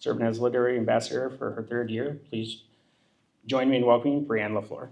serving as literary ambassador for her 3rd year. Please join me in welcoming BreAnne LaFleur.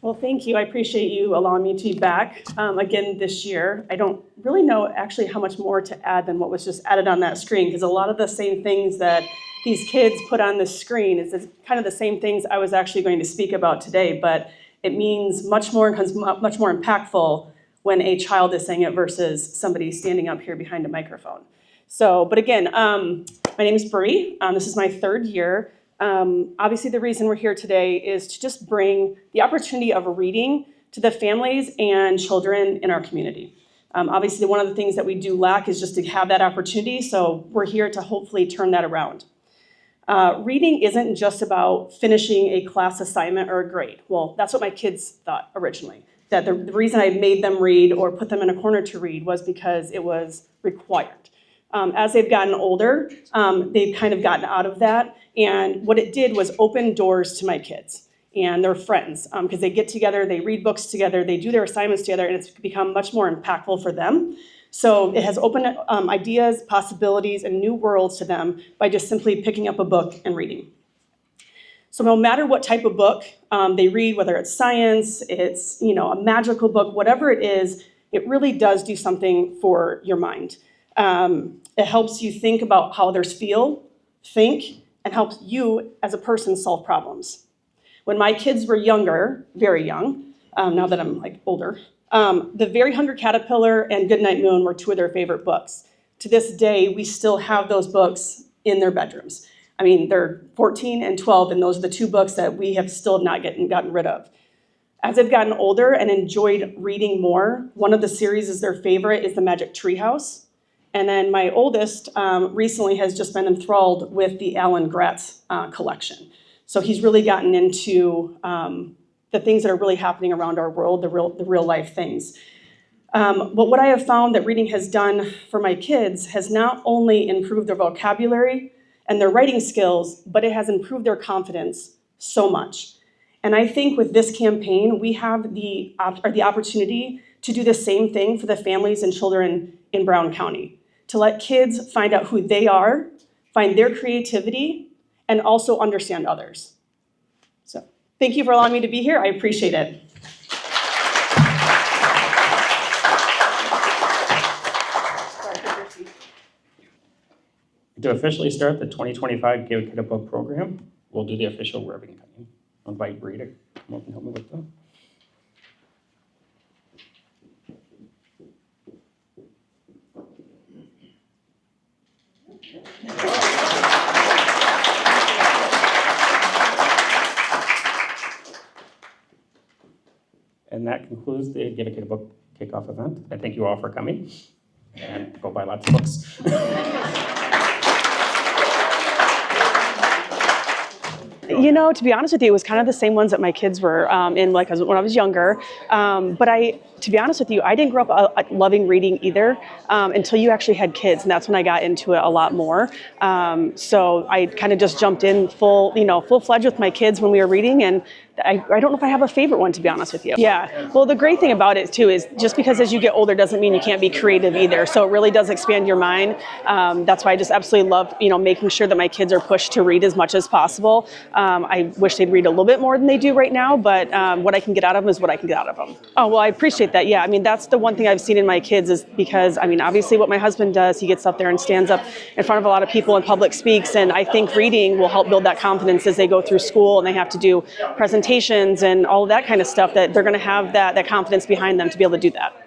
Well, thank you. I appreciate you allowing me to be back again this year. I don't really know actually how much more to add than what was just added on that screen, because a lot of the same things that these kids put on the screen is kind of the same things I was actually going to speak about today, but it means much more and becomes much more impactful when a child is saying it versus somebody standing up here behind a microphone. So, but again, my name is Bree. This is my 3rd year. Obviously, the reason we're here today is to just bring the opportunity of reading to the families and children in our community. Obviously, one of the things that we do lack is just to have that opportunity, so we're here to hopefully turn that around. Reading isn't just about finishing a class assignment or a grade. Well, that's what my kids thought originally, that the reason I made them read or put them in a corner to read was because it was required. As they've gotten older, they've kind of gotten out of that. And what it did was open doors to my kids and their friends, because they get together, they read books together, they do their assignments together, and it's become much more impactful for them. So it has opened ideas, possibilities, and new worlds to them by just simply picking up a book and reading. So no matter what type of book they read, whether it's science, it's a magical book, whatever it is, it really does do something for your mind. It helps you think about how others feel, think, and helps you as a person solve problems. When my kids were younger, very young, now that I'm older, The Very Hungry Caterpillar and Goodnight Moon were 2 of their favorite books. To this day, we still have those books in their bedrooms. I mean, they're 14 and 12, and those are the 2 books that we have still not gotten rid of. As they've gotten older and enjoyed reading more, one of the series is their favorite is The Magic Treehouse. And then my oldest recently has just been enthralled with the Alan Gratz collection. So he's really gotten into the things that are really happening around our world, the real life things. But what I have found that reading has done for my kids has not only improved their vocabulary and their writing skills, but it has improved their confidence so much. And I think with this campaign, we have the opportunity to do the same thing for the families and children in Brown County, to let kids find out who they are, find their creativity, and also understand others. So thank you for allowing me to be here. I appreciate it. To officially start the 2025 Give a Kid a Book program, we'll do the official ribbon cutting. I'll invite Bree to come up and help me with that. And that concludes the Give a Kid a Book kickoff event. I thank you all for coming, and go buy lots of books. To be honest with you, it was kind of the same ones that my kids were in, when I was younger. But to be honest with you, I didn't grow up loving reading either until you actually had kids, and that's when I got into it a lot more. So I kind of just jumped in full-fledged with my kids when we were reading, and I don't know if I have a favorite one, to be honest with you. Yeah. Well, the great thing about it too is just because as you get older doesn't mean you can't be creative either. So it really does expand your mind. That's why I just absolutely love, making sure that my kids are pushed to read as much as possible. I wish they'd read a little bit more than they do right now, but what I can get out of them is what I can get out of them. Oh, well, I appreciate that. Yeah. That's the one thing I've seen in my kids is because, obviously what my husband does, he gets up there and stands up in front of a lot of people and public speaks. And I think reading will help build that confidence as they go through school and they have to do presentations and all of that kind of stuff, that they're going to have that confidence behind them to be able to do that.